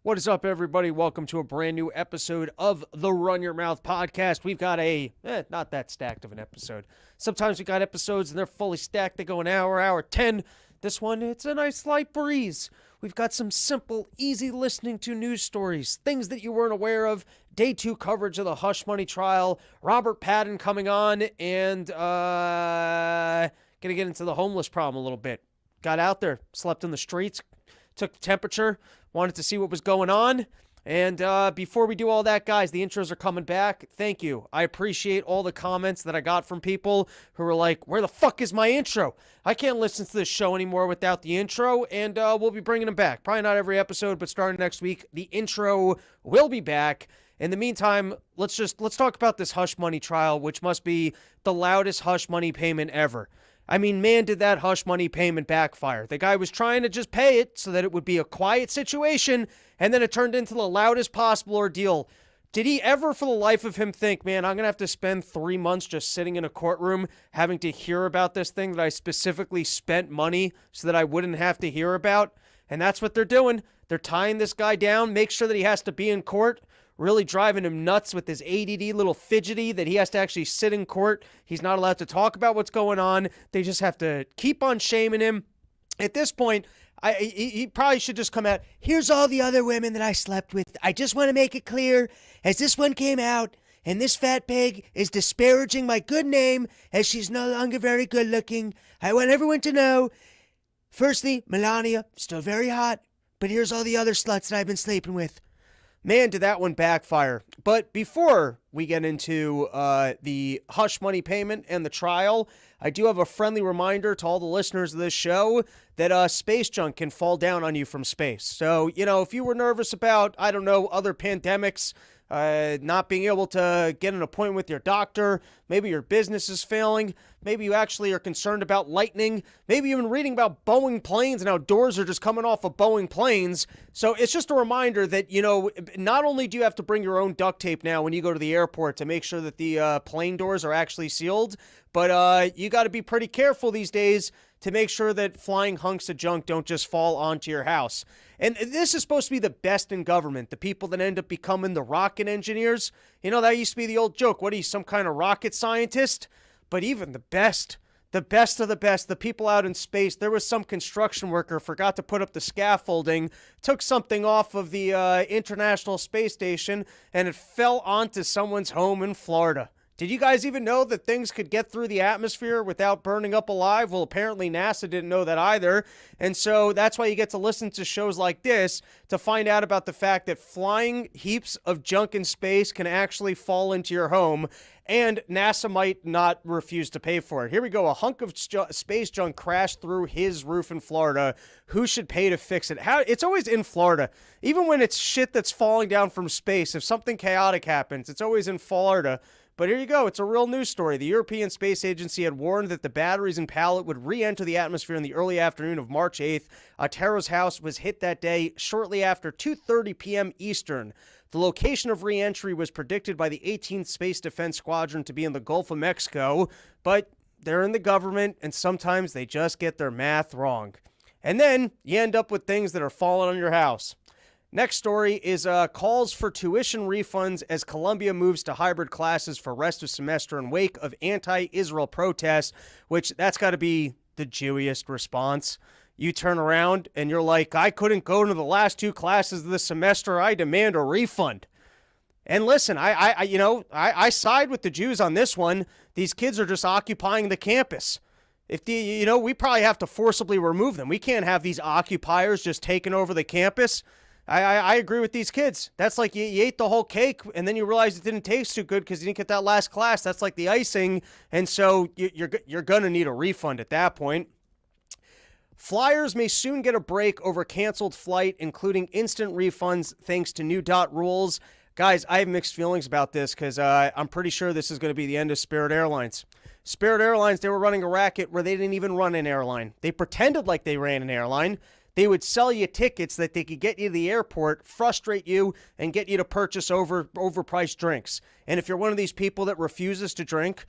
What is up, everybody? Welcome to a brand new episode of the Run Your Mouth podcast. We've got not that stacked of an episode. Sometimes we got episodes and they're fully stacked. They go an hour 10. This one, it's a nice light breeze. We've got some simple, easy listening to news stories, things that you weren't aware of, day 2 coverage of the Hush Money trial, Robert Patton coming on, and gonna get into the homeless problem a little bit. Got out there, slept in the streets, took the temperature, wanted to see what was going on. And before we do all that, guys, the intros are coming back. Thank you. I appreciate all the comments that I got from people who were like, where the fuck is my intro? I can't listen to this show anymore without the intro, and we'll be bringing them back. Probably not every episode, but starting next week, the intro will be back. In the meantime, let's talk about this Hush Money trial, which must be the loudest Hush Money payment ever. I mean, man, did that Hush Money payment backfire. The guy was trying to just pay it so that it would be a quiet situation, and then it turned into the loudest possible ordeal. Did he ever, for the life of him, think, man, I'm going to have to spend 3 months just sitting in a courtroom having to hear about this thing that I specifically spent money so that I wouldn't have to hear about? And that's what they're doing. They're tying this guy down, make sure that he has to be in court, really driving him nuts with his ADD little fidgety that he has to actually sit in court. He's not allowed to talk about what's going on. They just have to keep on shaming him. At this point, he probably should just come out. Here's all the other women that I slept with. I just want to make it clear, as this one came out, and this fat pig is disparaging my good name as she's no longer very good looking. I want everyone to know, firstly, Melania, still very hot, but here's all the other sluts that I've been sleeping with. Man, did that one backfire. But before we get into the Hush Money payment and the trial, I do have a friendly reminder to all the listeners of this show that space junk can fall down on you from space. So, if you were nervous about, other pandemics, not being able to get an appointment with your doctor, maybe your business is failing, maybe you actually are concerned about lightning, maybe you've been reading about Boeing planes and how doors are just coming off of Boeing planes. So it's just a reminder that, not only do you have to bring your own duct tape now when you go to the airport to make sure that the plane doors are actually sealed, but you got to be pretty careful these days to make sure that flying hunks of junk don't just fall onto your house. And this is supposed to be the best in government, the people that end up becoming the rocket engineers. That used to be the old joke. What are you, some kind of rocket scientist? But even the best of the best, the people out in space, there was some construction worker forgot to put up the scaffolding, took something off of the International Space Station, and it fell onto someone's home in Florida. Did you guys even know that things could get through the atmosphere without burning up alive? Well, apparently NASA didn't know that either. And so that's why you get to listen to shows like this to find out about the fact that flying heaps of junk in space can actually fall into your home, and NASA might not refuse to pay for it. Here we go. A hunk of space junk crashed through his roof in Florida. Who should pay to fix it? It's always in Florida. Even when it's shit that's falling down from space, if something chaotic happens, it's always in Florida. But here you go. It's a real news story. The European Space Agency had warned that the batteries and pallet would re-enter the atmosphere in the early afternoon of March 8th. Tero's house was hit that day shortly after 2:30 p.m. Eastern. The location of re-entry was predicted by the 18th Space Defense Squadron to be in the Gulf of Mexico, but they're in the government, and sometimes they just get their math wrong. And then you end up with things that are falling on your house. Next story is calls for tuition refunds as Columbia moves to hybrid classes for rest of semester in wake of anti-Israel protests, which that's got to be the Jewiest response. You turn around and you're like, I couldn't go to the last 2 classes of the semester. I demand a refund. And listen, I side with the Jews on this one. These kids are just occupying the campus. We probably have to forcibly remove them. We can't have these occupiers just taking over the campus. I agree with these kids. That's like you ate the whole cake and then you realize it didn't taste too good because you didn't get that last class. That's like the icing. And so you're going to need a refund at that point. Flyers may soon get a break over canceled flight, including instant refunds thanks to new DOT rules. Guys, I have mixed feelings about this because I'm pretty sure this is going to be the end of Spirit Airlines. Spirit Airlines, they were running a racket where they didn't even run an airline. They pretended like they ran an airline. They would sell you tickets that they could get you to the airport, frustrate you, and get you to purchase overpriced drinks. And if you're one of these people that refuses to drink,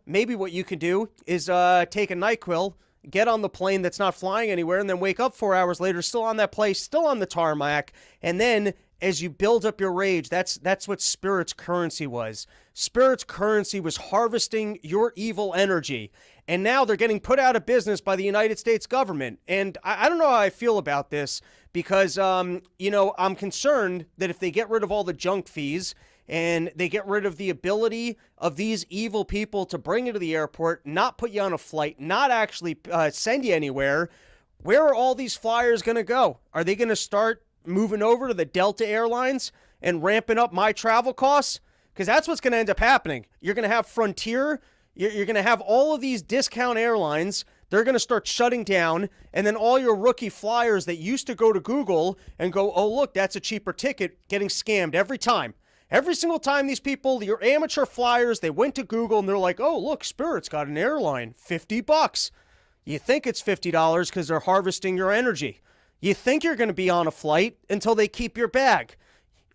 maybe what you can do is take a NyQuil, get on the plane that's not flying anywhere, and then wake up 4 hours later, still on that place, still on the tarmac, and then as you build up your rage, that's what Spirit's currency was. Spirit's currency was harvesting your evil energy. And now they're getting put out of business by the United States government. And I don't know how I feel about this because, I'm concerned that if they get rid of all the junk fees and they get rid of the ability of these evil people to bring you to the airport, not put you on a flight, not actually send you anywhere, where are all these flyers going to go? Are they going to start moving over to the Delta Airlines and ramping up my travel costs? Because that's what's going to end up happening. You're going to have Frontier. You're going to have all of these discount airlines. They're going to start shutting down. And then all your rookie flyers that used to go to Google and go, oh, look, that's a cheaper ticket, getting scammed every time. Every single time these people, your amateur flyers, they went to Google and they're like, oh, look, Spirit's got an airline, $50. You think it's $50 because they're harvesting your energy. You think you're going to be on a flight until they keep your bag.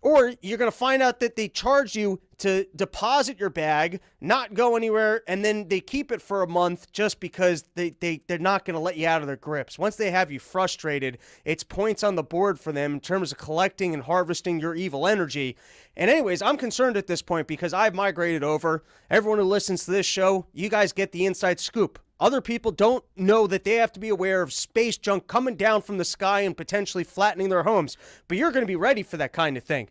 Or you're going to find out that they charge you to deposit your bag, not go anywhere, and then they keep it for a month just because they're not going to let you out of their grips. Once they have you frustrated, it's points on the board for them in terms of collecting and harvesting your evil energy. And anyways, I'm concerned at this point because I've migrated over. Everyone who listens to this show, you guys get the inside scoop. Other people don't know that they have to be aware of space junk coming down from the sky and potentially flattening their homes. But you're going to be ready for that kind of thing.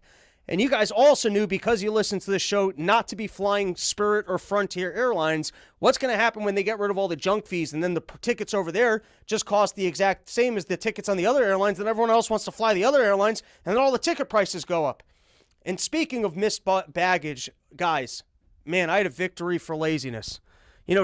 And you guys also knew, because you listen to this show, not to be flying Spirit or Frontier Airlines. What's going to happen when they get rid of all the junk fees and then the tickets over there just cost the exact same as the tickets on the other airlines, and everyone else wants to fly the other airlines, and then all the ticket prices go up. And speaking of missed baggage, guys, man, I had a victory for laziness.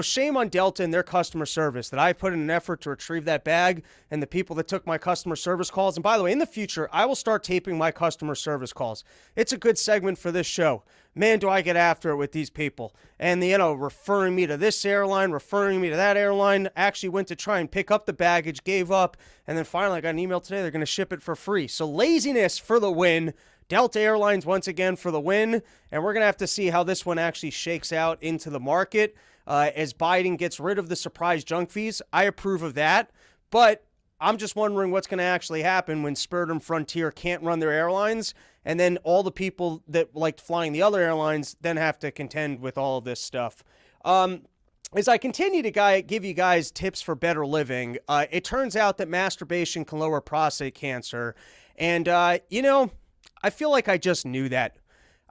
Shame on Delta and their customer service that I put in an effort to retrieve that bag and the people that took my customer service calls. And by the way, in the future, I will start taping my customer service calls. It's a good segment for this show. Man, do I get after it with these people. And, referring me to this airline, referring me to that airline. Actually went to try and pick up the baggage, gave up. And then finally I got an email today. They're going to ship it for free. So laziness for the win. Delta Airlines once again for the win. And we're going to have to see how this one actually shakes out into the market. As Biden gets rid of the surprise junk fees. I approve of that, but I'm just wondering what's going to actually happen when Spirit and Frontier can't run their airlines, and then all the people that liked flying the other airlines then have to contend with all of this stuff. As I continue to give you guys tips for better living, it turns out that masturbation can lower prostate cancer, and, I feel like I just knew that.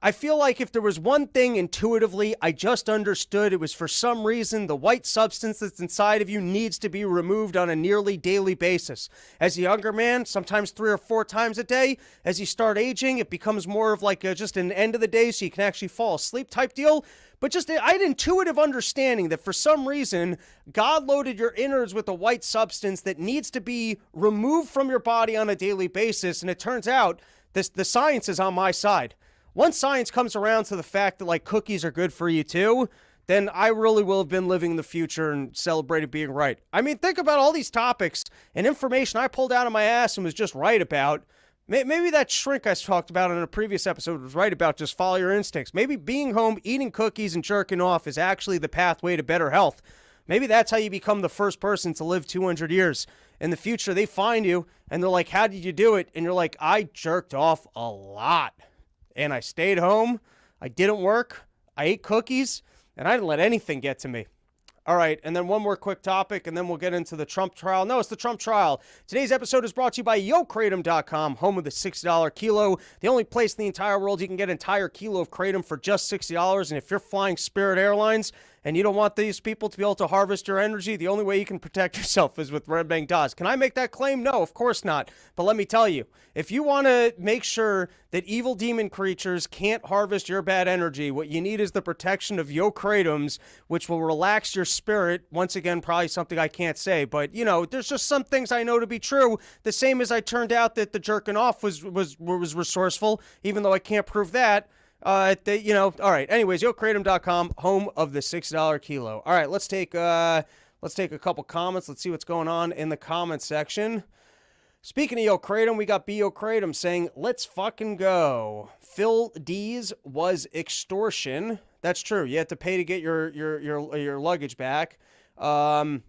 I feel like if there was one thing intuitively I just understood, it was for some reason the white substance that's inside of you needs to be removed on a nearly daily basis. As a younger man, sometimes 3 or 4 times a day. As you start aging, it becomes more of like just an end of the day so you can actually fall asleep type deal. But I had intuitive understanding that for some reason, God loaded your innards with a white substance that needs to be removed from your body on a daily basis. And it turns out the science is on my side. Once science comes around to the fact that cookies are good for you too, then I really will have been living the future and celebrated being right. I mean, think about all these topics and information I pulled out of my ass and was just right about. Maybe that shrink I talked about in a previous episode was right about just follow your instincts. Maybe being home, eating cookies, and jerking off is actually the pathway to better health. Maybe that's how you become the first person to live 200 years. In the future, they find you and they're like, how did you do it? And you're like, I jerked off a lot. And I stayed home, I didn't work, I ate cookies, and I didn't let anything get to me. All right, and then one more quick topic, and then we'll get into the Trump trial. No, it's the Trump trial. Today's episode is brought to you by YoKratom.com, home of the $60 kilo. The only place in the entire world you can get an entire kilo of kratom for just $60. And if you're flying Spirit Airlines and you don't want these people to be able to harvest your energy, the only way you can protect yourself is with Red Bang Dawes. Can I make that claim? No, of course not. But let me tell you, if you want to make sure that evil demon creatures can't harvest your bad energy, what you need is the protection of YoKratoms, which will relax your spirit. Once again, probably something I can't say, but there's just some things I know to be true. The same as I turned out that the jerking off was resourceful, even though I can't prove that. All right. Anyways, YoKratom.com, home of the $6 kilo. All right, let's take a couple comments. Let's see what's going on in the comment section. Speaking of YoKratom, we got B. YoKratom saying, let's fucking go. Phil D's was extortion. That's true. You had to pay to get your luggage back. And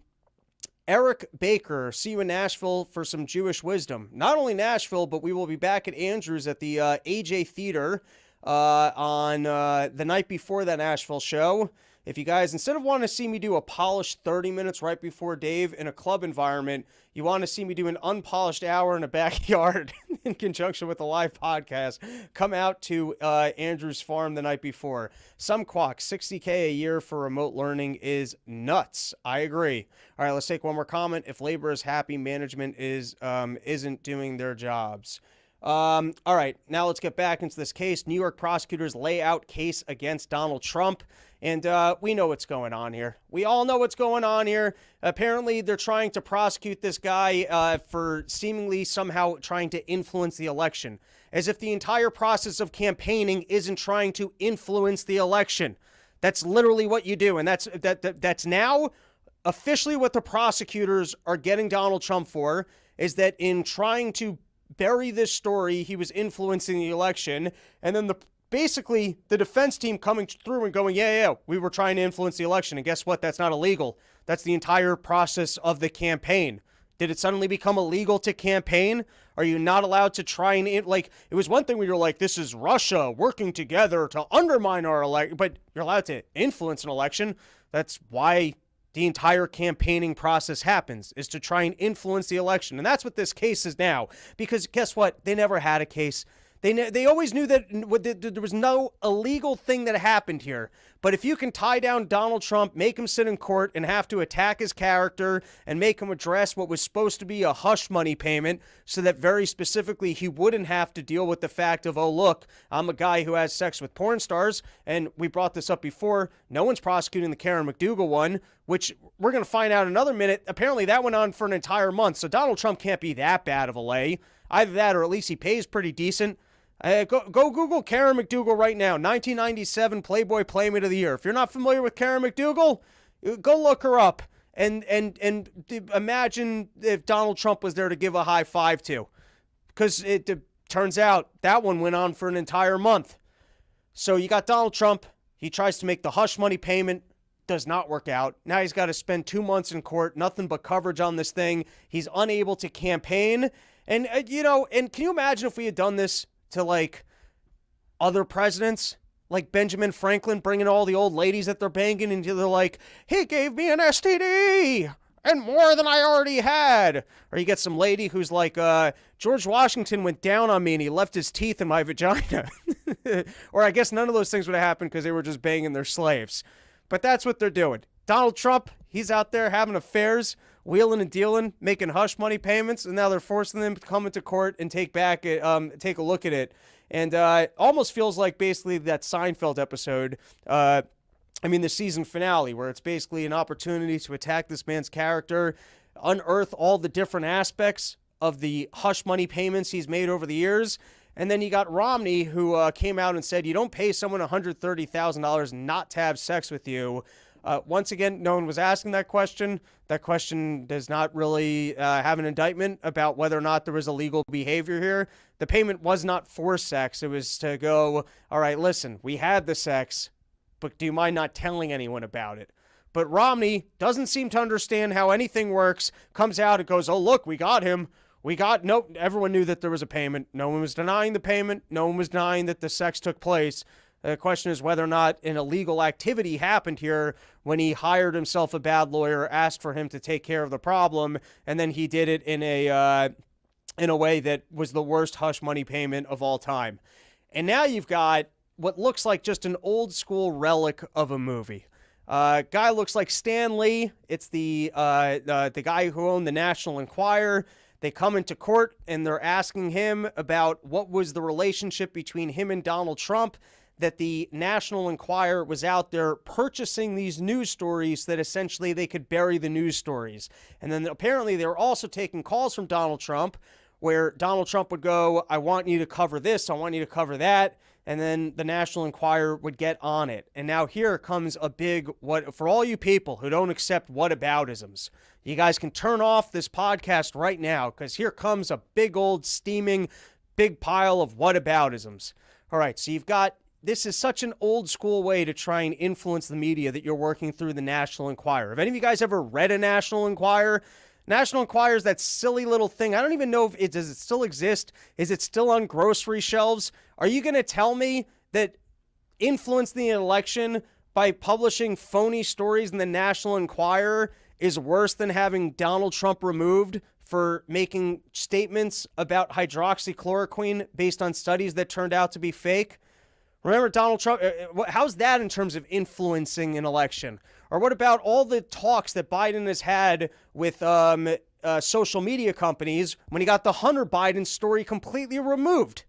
Eric Baker, see you in Nashville for some Jewish wisdom. Not only Nashville, but we will be back at Andrews at the AJ Theater on the night before that Nashville show. If you guys, instead of wanting to see me do a polished 30 minutes right before Dave in a club environment, you want to see me do an unpolished hour in a backyard in conjunction with a live podcast, come out to Andrew's Farm the night before. Some quack, $60K a year for remote learning is nuts. I agree. All right, let's take one more comment. If labor is happy, management isn't doing their jobs. All right, now let's get back into this case. New York prosecutors lay out case against Donald Trump. And we know what's going on here. We all know what's going on here. Apparently, they're trying to prosecute this guy for seemingly somehow trying to influence the election, as if the entire process of campaigning isn't trying to influence the election. That's literally what you do, and that's now officially what the prosecutors are getting Donald Trump for, is that in trying to bury this story, he was influencing the election, and then basically the defense team coming through and going, yeah, we were trying to influence the election. And guess what? That's not illegal. That's the entire process of the campaign. Did it suddenly become illegal to campaign? Are you not allowed to try and, it was one thing when you're like, this is Russia working together to undermine our election, but you're allowed to influence an election. That's why the entire campaigning process happens, is to try and influence the election. And that's what this case is now, because guess what? They never had a case. They always knew that there was no illegal thing that happened here. But if you can tie down Donald Trump, make him sit in court and have to attack his character and make him address what was supposed to be a hush money payment so that very specifically he wouldn't have to deal with the fact of, oh, look, I'm a guy who has sex with porn stars. And we brought this up before. No one's prosecuting the Karen McDougal one, which we're going to find out in another minute. Apparently that went on for an entire month. So Donald Trump can't be that bad of a lay. Either that or at least he pays pretty decent. Go Google Karen McDougal right now. 1997 Playboy Playmate of the Year. If you're not familiar with Karen McDougal, go look her up and imagine if Donald Trump was there to give a high five to, because it turns out that one went on for an entire month. So you got Donald Trump. He tries to make the hush money payment. Does not work out. Now he's got to spend 2 months in court. Nothing but coverage on this thing. He's unable to campaign. And and can you imagine if we had done this to other presidents, like Benjamin Franklin, bringing all the old ladies that they're banging, and they're like, he gave me an STD and more than I already had. Or you get some lady who's like, George Washington went down on me and he left his teeth in my vagina. Or I guess none of those things would have happened because they were just banging their slaves. But that's what they're doing. Donald Trump, he's out there having affairs, wheeling and dealing, making hush money payments, and now they're forcing them to come into court and take a look at it. And almost feels like basically that Seinfeld episode, the season finale, where it's basically an opportunity to attack this man's character, unearth all the different aspects of the hush money payments he's made over the years. And then you got Romney, who came out and said, you don't pay someone $130,000 not to have sex with you. Once again, no one was asking that question. That question does not really have an indictment about whether or not there was illegal behavior here. The payment was not for sex. It was to go, all right, listen, we had the sex, but do you mind not telling anyone about it? But Romney doesn't seem to understand how anything works, comes out and goes, oh, look, we got him. Nope, everyone knew that there was a payment. No one was denying the payment. No one was denying that the sex took place. The question is whether or not an illegal activity happened here when he hired himself a bad lawyer, asked for him to take care of the problem, and then he did it in a way that was the worst hush money payment of all time. And now you've got what looks like just an old school relic of a movie. Guy looks like Stan Lee. It's the guy who owned the National Enquirer. They come into court and they're asking him about what was the relationship between him and Donald Trump, that the National Enquirer was out there purchasing these news stories that essentially they could bury the news stories. And then apparently they were also taking calls from Donald Trump where Donald Trump would go, I want you to cover this, I want you to cover that. And then the National Enquirer would get on it. And now here comes a big, what for all you people who don't accept whataboutisms, you guys can turn off this podcast right now, because here comes a big old steaming big pile of whataboutisms. All right, so you've got this is such an old school way to try and influence the media that you're working through the National Enquirer. Have any of you guys ever read a National Enquirer? National Enquirer is that silly little thing. I don't even know if does it still exist? Is it still on grocery shelves? Are you going to tell me that influencing the election by publishing phony stories in the National Enquirer is worse than having Donald Trump removed for making statements about hydroxychloroquine based on studies that turned out to be fake? Remember Donald Trump? How's that in terms of influencing an election? Or what about all the talks that Biden has had with social media companies when he got the Hunter Biden story completely removed?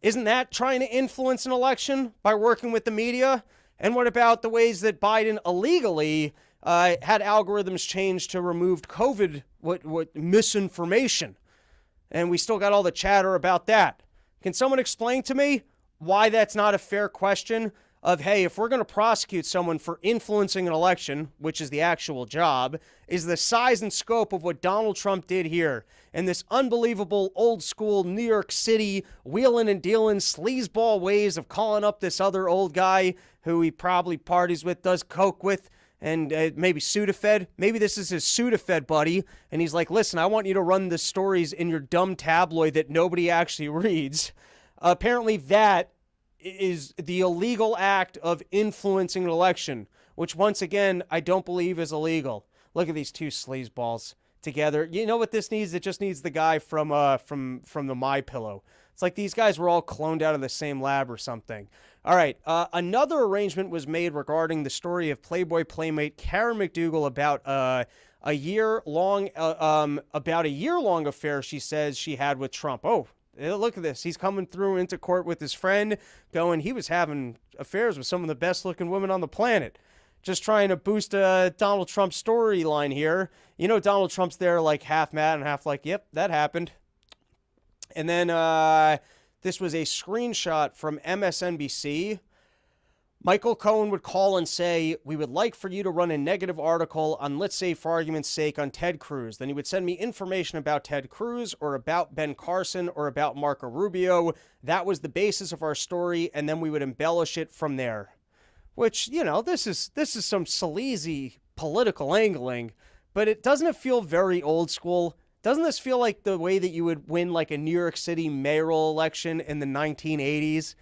Isn't that trying to influence an election by working with the media? And what about the ways that Biden illegally had algorithms changed to remove COVID, what misinformation? And we still got all the chatter about that. Can someone explain to me why that's not a fair question of, hey, if we're going to prosecute someone for influencing an election, which is the actual job, is the size and scope of what Donald Trump did here and this unbelievable old school New York City wheeling and dealing sleazeball ways of calling up this other old guy who he probably parties with, does coke with, and maybe Sudafed. Maybe this is his Sudafed buddy, and he's like, listen, I want you to run the stories in your dumb tabloid that nobody actually reads. Apparently that is the illegal act of influencing an election, which once again, I don't believe is illegal. Look at these two sleazeballs together. You know what this needs? It just needs the guy from the MyPillow. It's like these guys were all cloned out of the same lab or something. All right. Another arrangement was made regarding the story of Playboy playmate Karen McDougal about a year-long affair she says she had with Trump. Oh, look at this. He's coming through into court with his friend going, he was having affairs with some of the best looking women on the planet. Just trying to boost Donald Trump's storyline here. You know, Donald Trump's there like half mad and half like, yep, that happened. And then this was a screenshot from MSNBC. Michael Cohen would call and say, we would like for you to run a negative article on, let's say, for argument's sake, on Ted Cruz. Then he would send me information about Ted Cruz or about Ben Carson or about Marco Rubio. That was the basis of our story, and then we would embellish it from there. Which, you know, this is some sleazy political angling, but doesn't it feel very old school? Doesn't this feel like the way that you would win like a New York City mayoral election in the 1980s?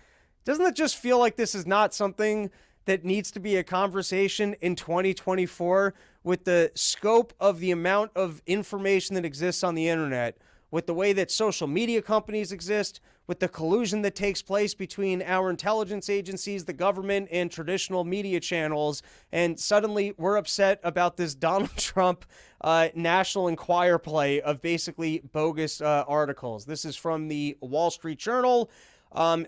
Doesn't it just feel like this is not something that needs to be a conversation in 2024 with the scope of the amount of information that exists on the internet, with the way that social media companies exist, with the collusion that takes place between our intelligence agencies, the government, and traditional media channels, and suddenly we're upset about this Donald Trump National Enquirer play of basically bogus articles. This is from the Wall Street Journal.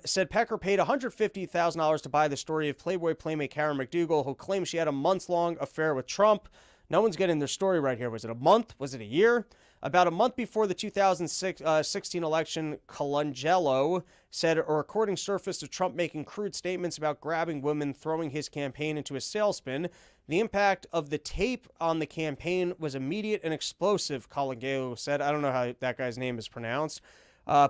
Said Pecker paid $150,000 to buy the story of Playboy playmate Karen McDougal, who claims she had a months-long affair with Trump. No one's getting their story right here. Was it a month? Was it a year? About a month before the 2016 election, Colangelo said a recording surfaced of Trump making crude statements about grabbing women, throwing his campaign into a tailspin. The impact of the tape on the campaign was immediate and explosive, Colangelo said. I don't know how that guy's name is pronounced.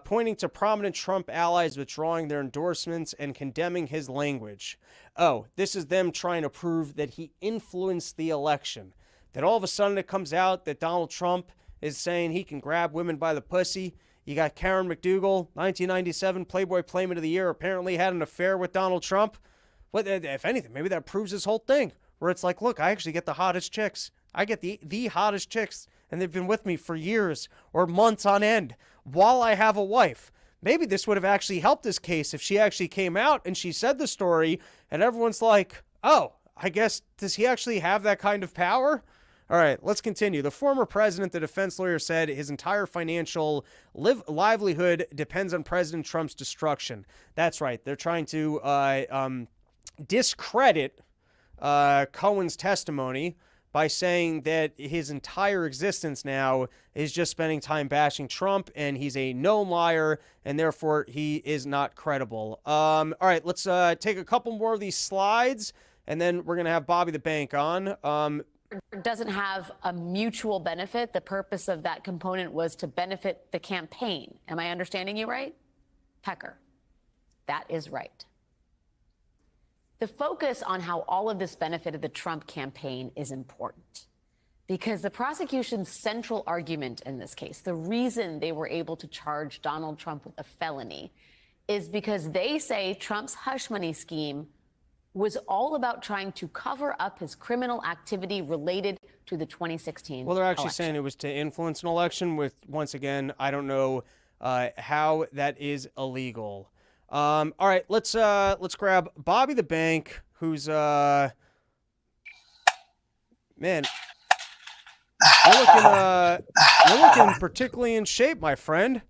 Pointing to prominent Trump allies withdrawing their endorsements and condemning his language. Oh, this is them trying to prove that he influenced the election. That all of a sudden it comes out that Donald Trump is saying he can grab women by the pussy. You got Karen McDougal, 1997 Playboy Playmate of the Year, apparently had an affair with Donald Trump. But if anything, maybe that proves his whole thing. Where it's like, look, I actually get the hottest chicks. I get the hottest chicks, and they've been with me for years or months on end while I have a wife. Maybe this would have actually helped this case if she actually came out and she said the story, and everyone's like, oh, I guess, does he actually have that kind of power? All right, let's continue. The former president, the defense lawyer, said his entire financial livelihood depends on President Trump's destruction. That's right. They're trying to discredit Cohen's testimony by saying that his entire existence now is just spending time bashing Trump, and he's a known liar, and therefore he is not credible. All right, let's take a couple more of these slides, and then we're going to have Bobby the Bank on. Doesn't have a mutual benefit. The purpose of that component was to benefit the campaign. Am I understanding you right? Pecker. That is right. The focus on how all of this benefited the Trump campaign is important because the prosecution's central argument in this case, the reason they were able to charge Donald Trump with a felony, is because they say Trump's hush money scheme was all about trying to cover up his criminal activity related to the 2016 Well, they're actually election. saying it was to influence an election with, once again, I don't know how that is illegal. All right, let's grab Bobby the Bank, who's man, you're looking particularly in shape, my friend.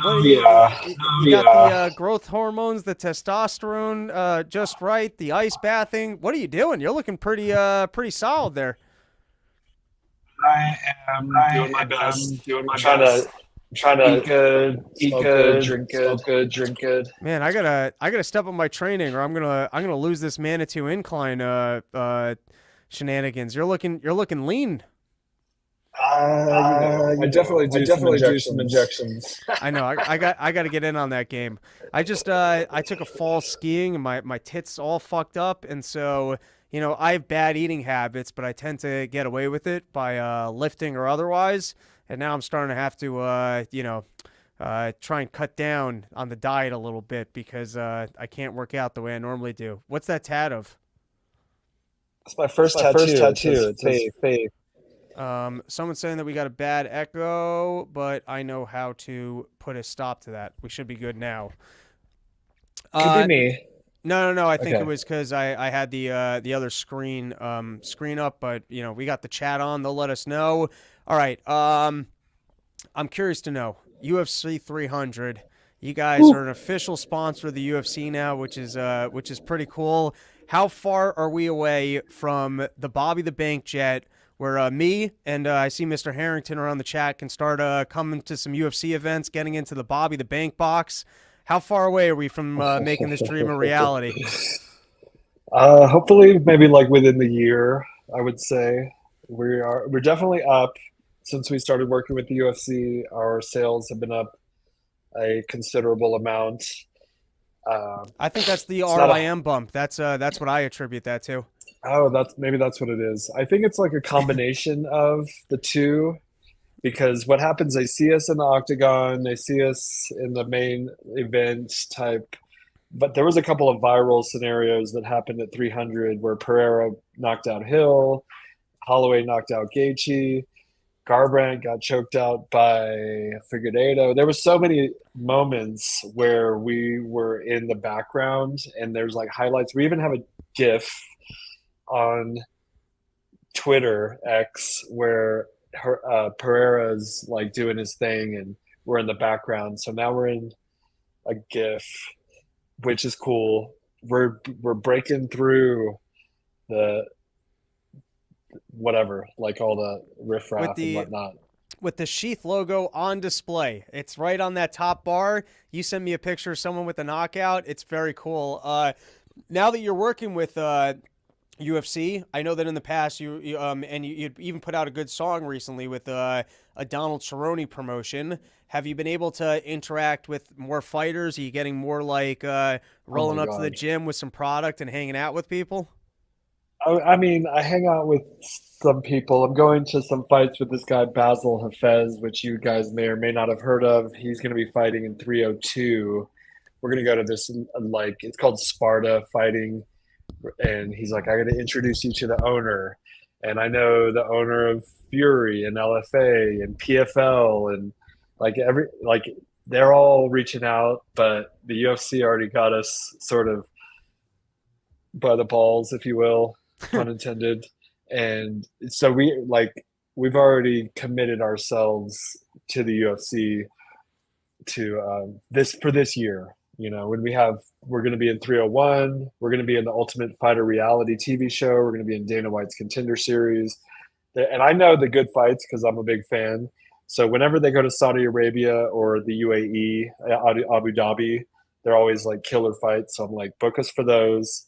What, you got the growth hormones, the testosterone just right, the ice bathing. What are you doing? You're looking pretty solid there. I am doing my best. Trying to eat good, drink good, smoke good, drink good. Man, I gotta step up my training, or I'm gonna lose this Manitou incline shenanigans. You're looking lean. I definitely do some injections. I know. I got to get in on that game. I took a fall skiing and my tits all fucked up, and so I have bad eating habits, but I tend to get away with it by lifting or otherwise. And now I'm starting to have to try and cut down on the diet a little bit because I can't work out the way I normally do. What's that tat of? It's my first tattoo. It's faith. Someone's saying that we got a bad echo, but I know how to put a stop to that. We should be good now. Could be me. No. I think it was because I had the other screen up, but we got the chat on. They'll let us know. All right. I'm curious to know UFC 300. You guys are an official sponsor of the UFC now, which is pretty cool. How far are we away from the Bobby the Bank jet, where me and I see Mr. Harrington around the chat can start coming to some UFC events, getting into the Bobby the Bank box? How far away are we from making this dream a reality? Hopefully, maybe like within the year. I would say we're definitely up since we started working with the UFC. Our sales have been up a considerable amount. I think that's the RYM bump. That's what I attribute that to. Oh, that's what it is. I think it's like a combination of the two, because what happens, they see us in the octagon, they see us in the main event type, but there was a couple of viral scenarios that happened at 300 where Pereira knocked out Hill, Holloway knocked out Gaethje, Garbrandt got choked out by Figueiredo. There were so many moments where we were in the background, and there's like highlights. We even have a GIF on Twitter X where Pereira's like doing his thing, and we're in the background. So now we're in a GIF, which is cool. We're breaking through the whatever, like all the riffraff and whatnot. With the Sheath logo on display. It's right on that top bar. You sent me a picture of someone with a knockout. It's very cool. Now that you're working with UFC, I know that in the past you even put out a good song recently with a Donald Cerrone promotion. Have you been able to interact with more fighters? Are you getting more like rolling up to the gym with some product and hanging out with people? I mean, I hang out with some people. I'm going to some fights with this guy, Basil Hafez, which you guys may or may not have heard of. He's going to be fighting in 302. We're going to go to this, like, it's called Sparta Fighting. And he's like, I got to introduce you to the owner. And I know the owner of Fury and LFA and PFL. And, they're all reaching out. But the UFC already got us sort of by the balls, if you will. Pun intended. And so we've already committed ourselves to the UFC to this year. When we're going to be in 301, we're going to be in the Ultimate Fighter reality TV show, we're going to be in Dana White's Contender Series, and I know the good fights because I'm a big fan. So whenever they go to Saudi Arabia or the UAE, Abu Dhabi, they're always like killer fights. So I'm like, book us for those.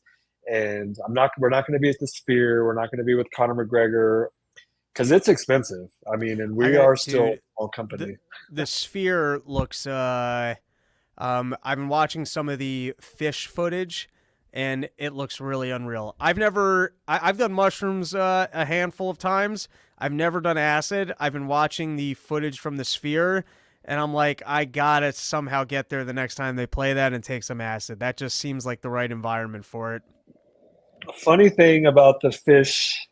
And we're not going to be at the Sphere. We're not going to be with Conor McGregor because it's expensive. I mean, and we are still a small company. The Sphere looks, I've been watching some of the fish footage, and it looks really unreal. I've done mushrooms a handful of times. I've never done acid. I've been watching the footage from the Sphere, and I'm like, I gotta somehow get there the next time they play that and take some acid. That just seems like the right environment for it. Funny thing about the fish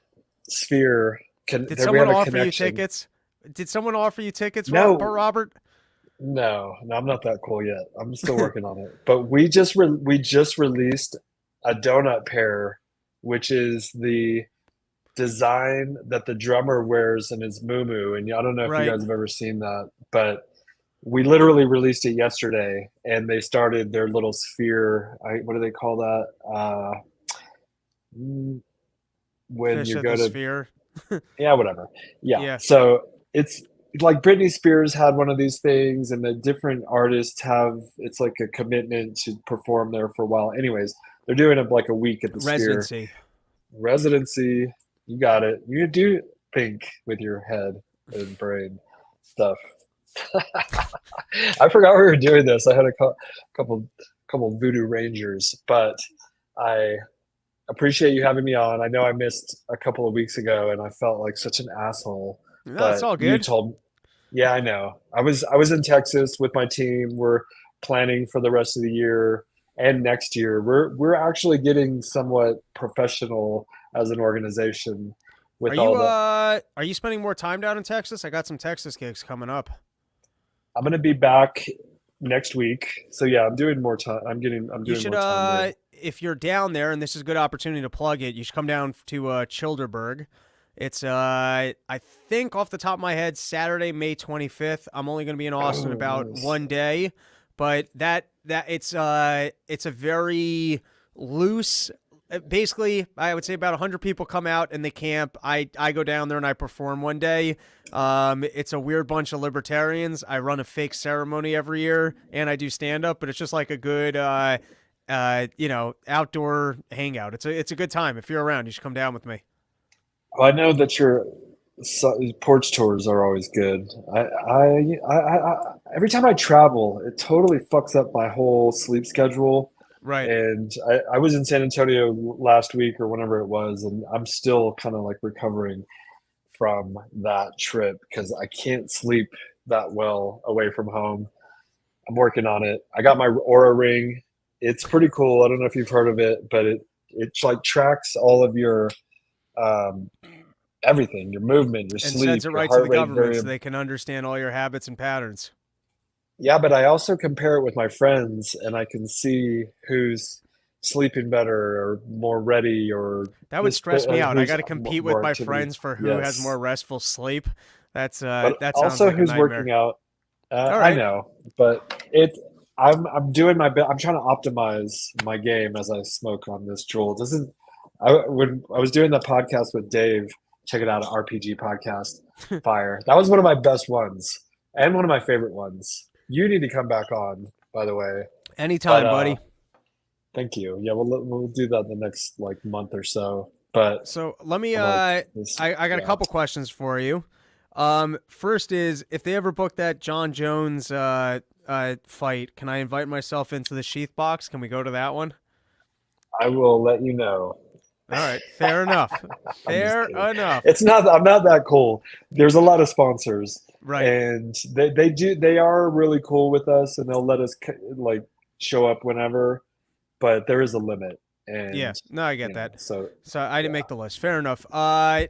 sphere, Did there we someone have a offer you connection. tickets? Did someone offer you tickets, No, Robert? no, I'm not that cool yet. I'm still working on it. But we just released a donut pair, which is the design that the drummer wears in his muumuu. And I don't know if you Right. guys have ever seen that, but we literally released it yesterday, and they started their little sphere. What do they call that? Mm, when Fish you at go the to Sphere. yeah, whatever. Yeah. Yeah. So it's like Britney Spears had one of these things, and the different artists have it's like a commitment to perform there for a while. Anyways, they're doing it like a week at the Sphere Residency. residency. You got it. You do think with your head and brain stuff. I forgot we were doing this. I had a couple couple Voodoo Rangers, but I appreciate you having me on. I know I missed a couple of weeks ago, and I felt like such an asshole. No, it's But all you good. told, yeah, I know. I was in Texas with my team. We're planning for the rest of the year and next year. We're actually getting somewhat professional as an organization Are with you all the. are you spending more time down in Texas? I got some Texas gigs coming up. I'm gonna be back next week, so yeah, I'm doing more time. I'm You doing should more time there. if you're down there, and this is a good opportunity to plug it, you should come down to Childerberg. It's I think off the top of my head Saturday, May 25th. I'm only going to be in Austin Oh, about nice. one day, but that it's a very loose. Basically, I would say about 100 people come out and they camp. I go down there and I perform one day. It's a weird bunch of libertarians. I run a fake ceremony every year and I do stand up, but it's just like a good outdoor hangout. It's a good time. If you're around, you should come down with me. Well, I know that your porch tours are always good. Every time I travel, it totally fucks up my whole sleep schedule. Right. And I was in San Antonio last week or whenever it was, and I'm still kind of like recovering from that trip because I can't sleep that well away from home. I'm working on it. I got my Aura ring. It's pretty cool. I don't know if you've heard of it, but it's like tracks all of your um, everything, your movement, your And sleep, sends it your right to the heart rate government so variability. they can understand all your habits and patterns. Yeah, but I also compare it with my friends, and I can see who's sleeping better or more ready or That would stress me out. I who's got to compete with more my activity. friends for who has more Yes, restful sleep. but That sounds also like a who's nightmare. working out. All I right. know, but I'm doing my best. I'm trying to optimize my game as I smoke on this Juul. It doesn't when I was doing the podcast with Dave, check it out, RPG podcast, Fire. That was one of my best ones and one of my favorite ones. You need to come back on, by the way. But Anytime, buddy. thank you. Yeah, we'll do that the next like month or so. But So let me I'm like this, I got a yeah. couple questions for you. First is if they ever book that John Jones fight, can I invite myself into the sheath box? Can we go to that one? I will let you know. All right, fair enough. I'm just Fair kidding. enough. It's not. I'm not that cool. There's a lot of sponsors, Right. and they are really cool with us, and they'll let us like show up whenever. But there is a limit, Yeah. and No, I get that. so So I didn't yeah. make the list. Fair enough.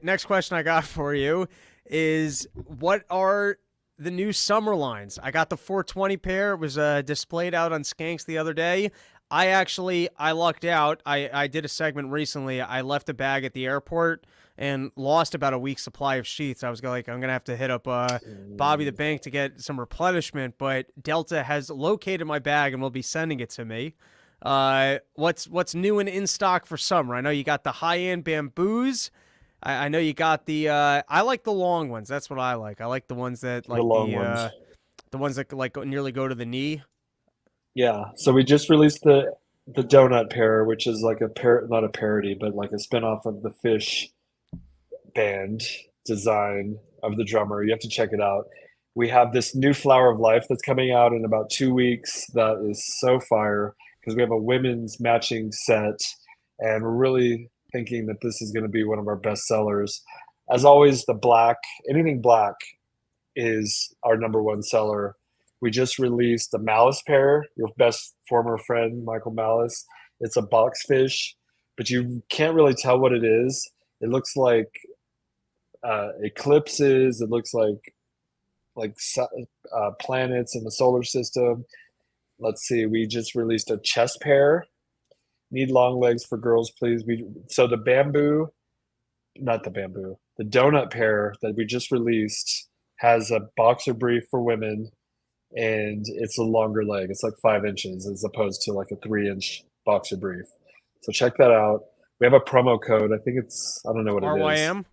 Next question I got for you is what are the new summer lines? I got the 420 pair. It was displayed out on Skanks the other day. I lucked out. I did a segment recently. I left a bag at the airport and lost about a week's supply of sheets. I was like, I'm gonna have to hit up Bobby the Mm, bank to get some replenishment. But Delta has located my bag and will be sending it to me. What's new and in stock for summer? I know you got the high end bamboos. I know you got the. I like the long ones. That's what I like. I like the ones that the like long ones. the ones that like nearly go to the knee. Yeah. So we just released the donut pair, which is like not a parody, but like a spinoff of the Fish band design of the drummer. You have to check it out. We have this new Flower of Life that's coming out in about 2 weeks that is so fire because we have a women's matching set, and we're really thinking that this is going to be one of our best sellers. As always, the black, anything black is our number one seller. We just released the Malice pair, your best former friend, Michael Malice. It's a box fish, but you can't really tell what it is. It looks like eclipses. It looks like planets in the solar system. Let's see. We just released a chest pair. Need long legs for girls, please. So the donut pair that we just released has a boxer brief for women, and it's a longer leg. It's like 5 inches as opposed to like a 3-inch boxer brief. So check that out. We have a promo code. I think I don't know what it is. RYM?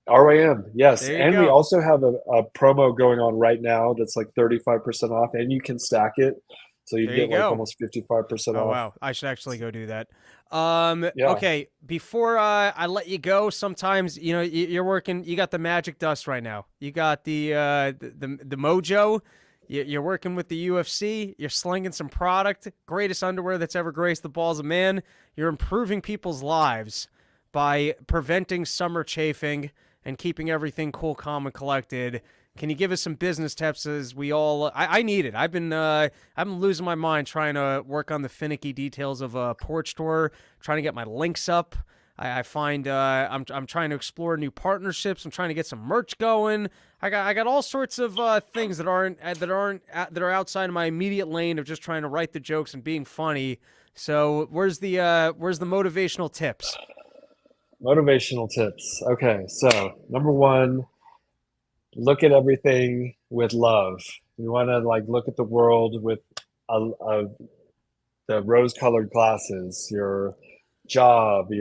RYM, yes. There you And go. we also have a promo going on right now that's like 35% off, and you can stack it. So you There get you like go. almost 55% Oh, off. wow. I should actually go do that. Yeah. Okay, before I let you go, sometimes, you're working, you got the magic dust right now. You got the mojo. You're working with the UFC. You're slinging some product. Greatest underwear that's ever graced the balls of man. You're improving people's lives by preventing summer chafing and keeping everything cool, calm, and collected. Can you give us some business tips as we all? I need it. I've been losing my mind trying to work on the finicky details of a porch tour, trying to get my links up. I find I'm trying to explore new partnerships. I'm trying to get some merch going. I got all sorts of things that are outside of my immediate lane of just trying to write the jokes and being funny. So where's the motivational tips? Motivational tips. Okay, so number one, look at everything with love. You want to look at the world with the rose-colored glasses. Your job,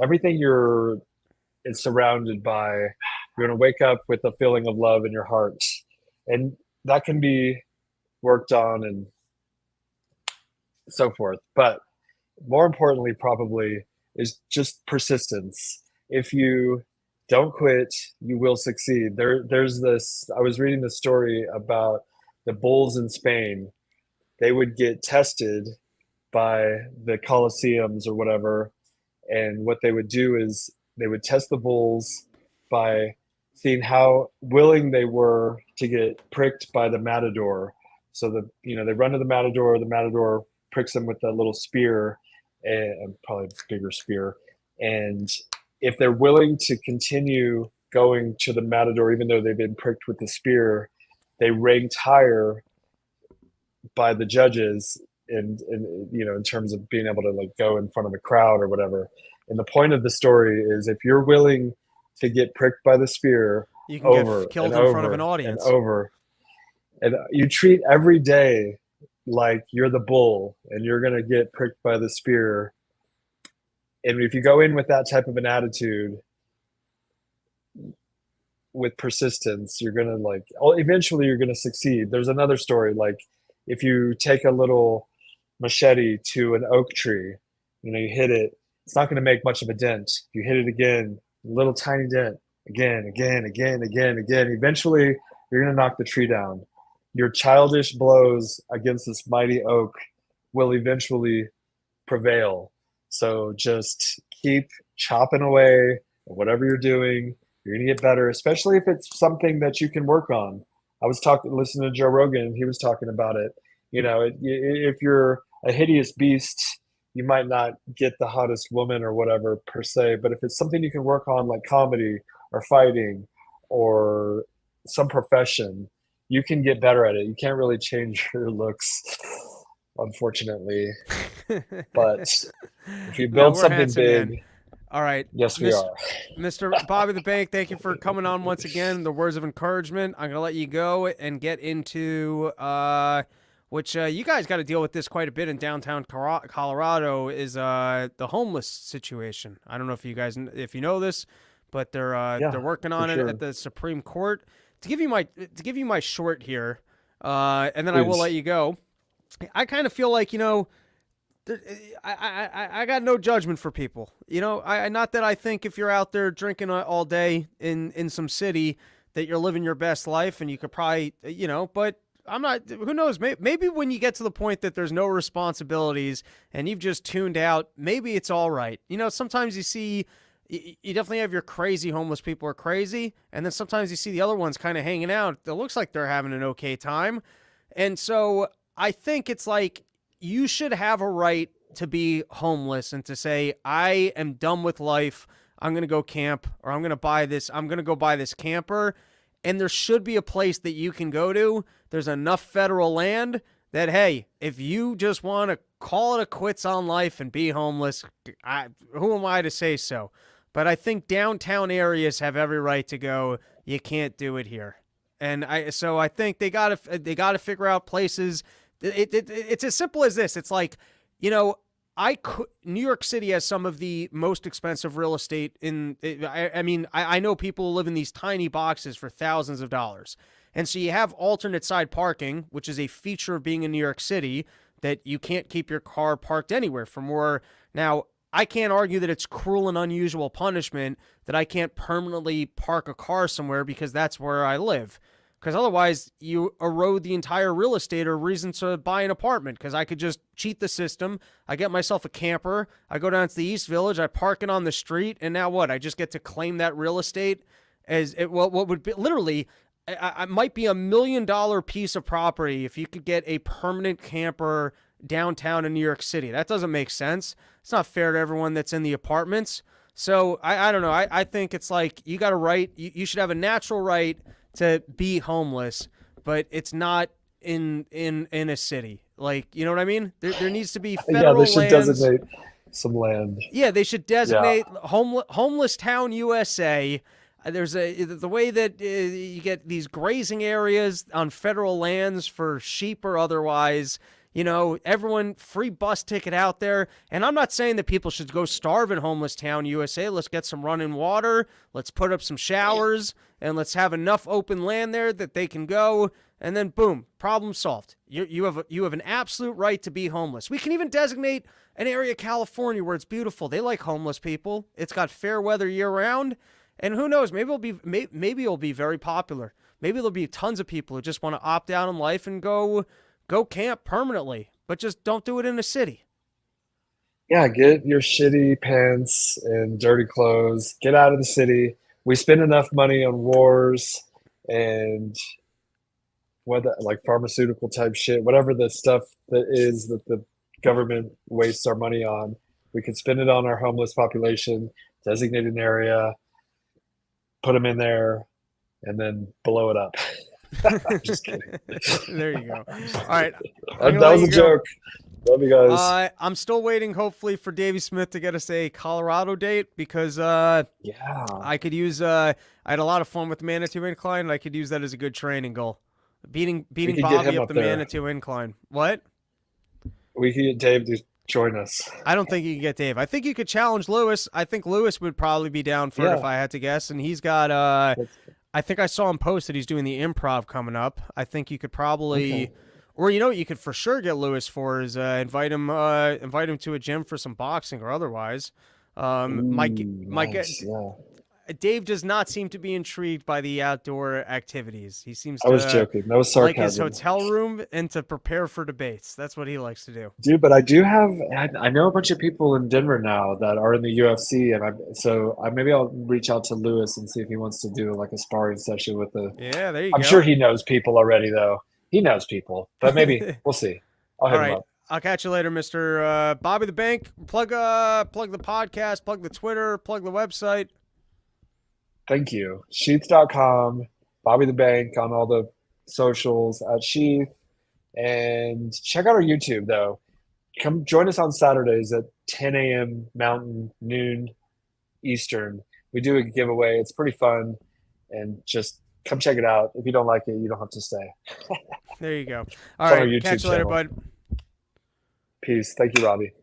everything is surrounded by. You're going to wake up with a feeling of love in your heart, and that can be worked on and so forth. But more importantly, probably, is just persistence. If you don't quit, you will succeed. There's this. I was reading the story about the bulls in Spain. They would get tested by the Colosseums or whatever, and what they would do is they would test the bulls by seeing how willing they were to get pricked by the matador. So they run to the matador pricks them with a little spear, and probably a bigger spear, and if they're willing to continue going to the matador even though they've been pricked with the spear, they ranked higher by the judges in terms of being able to go in front of a crowd or whatever. And the point of the story is, if you're willing to get pricked by the spear, You can get killed in front of an audience. And you treat every day like you're the bull and you're going to get pricked by the spear. And if you go in with that type of an attitude, with persistence, you're going to eventually you're going to succeed. There's another story. If you take a little machete to an oak tree, you hit it, it's not going to make much of a dent. You hit it again, a little tiny dent, again. Eventually you're going to knock the tree down. Your childish blows against this mighty oak will eventually prevail. So just keep chopping away at whatever you're doing. You're going to get better, especially if it's something that you can work on. I was listening to Joe Rogan, and he was talking about it. If you're a hideous beast, you might not get the hottest woman or whatever per se, but if it's something you can work on, like comedy or fighting or some profession, you can get better at it. You can't really change your looks, unfortunately. But if you build something handsome, big, man. All right. Yes, we are. Mr. Bobby the Bank, thank you for coming on once again. The words of encouragement. I'm going to let you go and get into which you guys got to deal with this quite a bit in downtown Colorado, is the homeless situation. I don't know if you know this, but they're working on it at the Supreme Court. To give you my short here, and then I will let you go. I kind of feel like, I got no judgment for people. Not that I think if you're out there drinking all day in some city that you're living your best life, and you could probably, but I'm not, who knows? Maybe when you get to the point that there's no responsibilities and you've just tuned out, maybe it's all right. You know, sometimes you see, you definitely have your crazy homeless people are crazy. And then sometimes you see the other ones kind of hanging out. It looks like they're having an okay time. And so I think it's like, you should have a right to be homeless and to say, I am done with life. I'm going to go camp, or I'm going to go buy this camper. And there should be a place that you can go to. There's enough federal land that, hey, if you just want to call it a quits on life and be homeless, who am I to say so? But I think downtown areas have every right to go, you can't do it here. And so I think they got to figure out places. It's as simple as this. It's like, you know, New York City has some of the most expensive real estate I know people who live in these tiny boxes for thousands of dollars. And so you have alternate side parking, which is a feature of being in New York City, that you can't keep your car parked anywhere for more. Now, I can't argue that it's cruel and unusual punishment that I can't permanently park a car somewhere because that's where I live. Because otherwise, you erode the entire real estate or reason to buy an apartment. Because I could just cheat the system. I get myself a camper. I go down to the East Village. I park it on the street. And now what? I just get to claim that real estate as it. Well, what would be literally, I might be $1 million piece of property if you could get a permanent camper downtown in New York City. That doesn't make sense. It's not fair to everyone that's in the apartments. So I don't know. I think it's like you got a right. You should have a natural right to be homeless, but it's not in a city. Like, you know what I mean? There needs to be federal they should lands. designate some land. Yeah, they should designate homeless town USA. There's the way that you get these grazing areas on federal lands for sheep or otherwise. You know, everyone, free bus ticket out there. And I'm not saying that people should go starve in Homeless Town, USA. Let's get some running water. Let's put up some showers. And let's have enough open land there that they can go. And then, boom, problem solved. You have an absolute right to be homeless. We can even designate an area of California where it's beautiful. They like homeless people. It's got fair weather year-round. And who knows, maybe it'll be very popular. Maybe there'll be tons of people who just want to opt out in life and go camp permanently, but just don't do it in a city. Yeah, get your shitty pants and dirty clothes. Get out of the city. We spend enough money on wars and like pharmaceutical type shit, whatever the stuff that is that the government wastes our money on. We could spend it on our homeless population, designate an area, put them in there, and then blow it up. Just kidding. There you go. All right. That was a joke. Love you guys. I'm still waiting, hopefully, for Davey Smith to get us a Colorado date because I could use. I had a lot of fun with the Manitou Incline, and I could use that as a good training goal. Beating Bobby up the Manitou Incline. What? We could get Dave to join us. I don't think you can get Dave. I think you could challenge Lewis. I think Lewis would probably be down for it if I had to guess, and he's got. I think I saw him post that he's doing the improv coming up. I think you could probably, or you know what you could for sure get Lewis for is invite him to a gym for some boxing or otherwise. Dave does not seem to be intrigued by the outdoor activities. He seems to. I was joking. That was sarcasm. Like his hotel room and to prepare for debates. That's what he likes to do. Dude, but I know a bunch of people in Denver now that are in the UFC, and maybe I'll reach out to Lewis and see if he wants to do like a sparring session with the. Yeah, there you go. I'm sure he knows people already, though. He knows people, but maybe we'll see. I'll hit him up. I'll catch you later, Mr. Bobby the Bank. Plug the podcast, plug the Twitter, plug the website. Thank you. Sheath.com, Bobby the Bank on all the socials at Sheath. And check out our YouTube, though. Come join us on Saturdays at 10 a.m. Mountain, noon Eastern. We do a giveaway. It's pretty fun. And just come check it out. If you don't like it, you don't have to stay. There you go. All right. Catch you later, bud. Peace. Thank you, Robbie.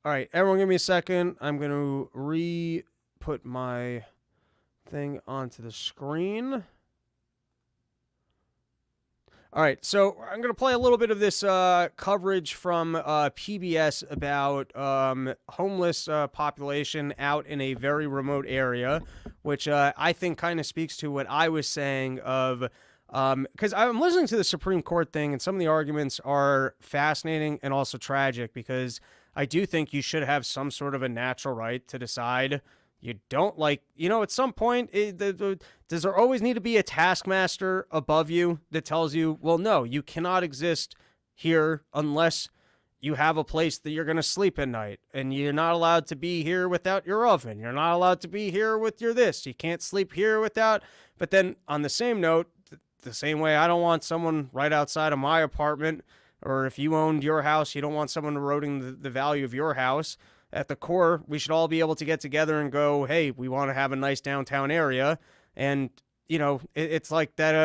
All right. Everyone give me a second. I'm going to re-put my thing onto the screen. All right, so I'm going to play a little bit of this coverage from PBS about homeless population out in a very remote area, which I think kind of speaks to what I was saying of Because I'm listening to the Supreme Court thing, and some of the arguments are fascinating and also tragic, because I do think you should have some sort of a natural right to decide you don't like, at some point, does there always need to be a taskmaster above you that tells you, well, no, you cannot exist here unless you have a place that you're going to sleep at night, and you're not allowed to be here without your oven. You're not allowed to be here with your this. You can't sleep here without. But then on the same note, the same way I don't want someone right outside of my apartment, or if you owned your house, you don't want someone eroding the value of your house. At the core, we should all be able to get together and go, hey, we want to have a nice downtown area. And, it's like that,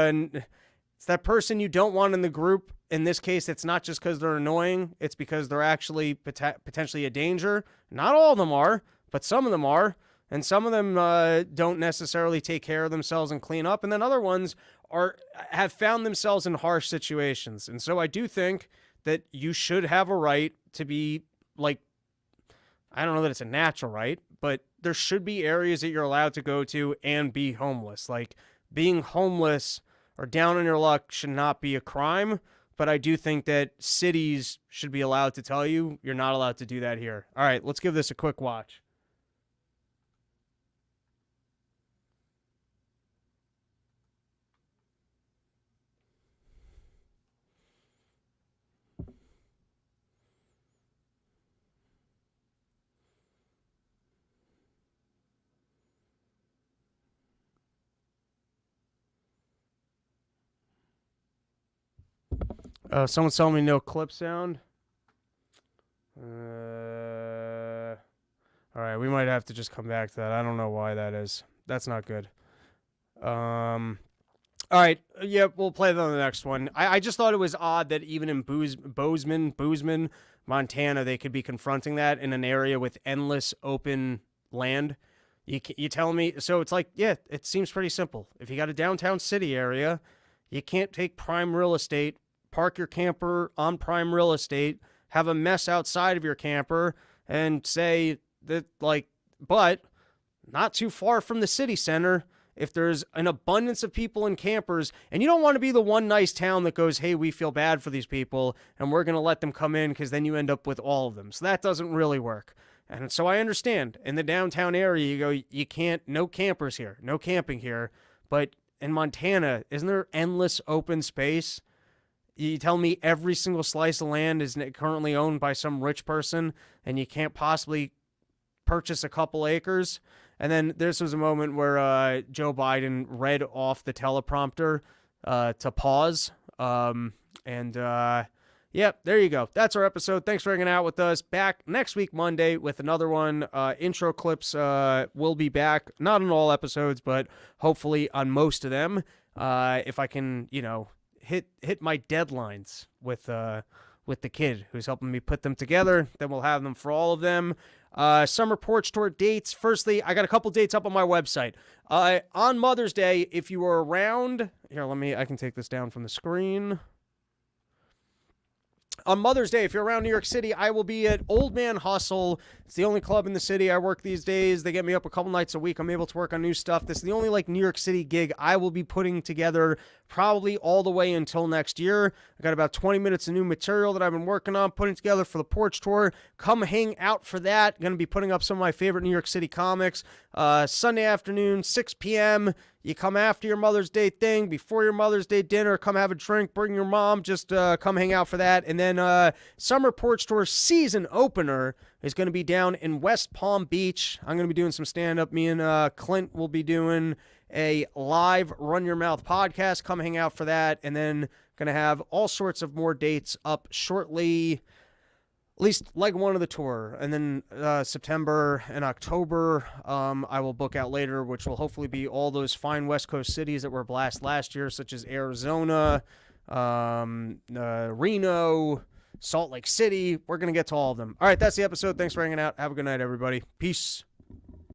it's that person you don't want in the group. In this case, it's not just because they're annoying. It's because they're actually potentially a danger. Not all of them are, but some of them are. And some of them don't necessarily take care of themselves and clean up. And then other ones have found themselves in harsh situations. And so I do think that you should have a right to be, like, I don't know that it's a natural right, but there should be areas that you're allowed to go to and be homeless. Like, being homeless or down on your luck should not be a crime. But I do think that cities should be allowed to tell you you're not allowed to do that here. All right, let's give this a quick watch. Someone's telling me no clip sound. All right, we might have to just come back to that. I don't know why that is. That's not good. All right, yeah, we'll play that on the next one. I just thought it was odd that even in Bozeman, Montana, they could be confronting that in an area with endless open land. You telling me? So it's like, yeah, it seems pretty simple. If you got a downtown city area, you can't take prime real estate, park your camper on prime real estate, have a mess outside of your camper, and say that, like, but not too far from the city center, if there's an abundance of people in campers, and you don't want to be the one nice town that goes, hey, we feel bad for these people, and we're going to let them come in, because then you end up with all of them. So that doesn't really work. And so I understand. In the downtown area, you go, you can't, no campers here, no camping here. But in Montana, isn't there endless open space? You tell me every single slice of land is currently owned by some rich person, and you can't possibly purchase a couple acres? And then this was a moment where Joe Biden read off the teleprompter to pause. Yeah, there you go. That's our episode. Thanks for hanging out with us. Back next week, Monday, with another one. Intro clips will be back. Not on all episodes, but hopefully on most of them. If I can, hit my deadlines with the kid who's helping me put them together, then we'll have them for all of them. Summer porch tour dates. Firstly, I got a couple dates up on my website. On Mother's Day, if you were around here, I can take this down from the screen. On Mother's Day, if you're around New York City, I will be at Old Man Hustle. It's the only club in the city I work these days. They get me up a couple nights a week. I'm able to work on new stuff. This is the only New York City gig I will be putting together probably all the way until next year. I got about 20 minutes of new material that I've been working on, putting together for the porch tour. Come hang out for that. Going to be putting up some of my favorite New York City comics. Sunday afternoon, 6 p.m., you come after your Mother's Day thing, before your Mother's Day dinner, come have a drink, bring your mom, just come hang out for that. And then Summer Porch Tour season opener is going to be down in West Palm Beach. I'm going to be doing some stand-up. Me and Clint will be doing a live Run Your Mouth podcast. Come hang out for that. And then going to have all sorts of more dates up shortly. At least leg one of the tour. And then September and October, I will book out later, which will hopefully be all those fine West Coast cities that were a blast last year, such as Arizona, Reno, Salt Lake City. We're going to get to all of them. All right, that's the episode. Thanks for hanging out. Have a good night, everybody. Peace.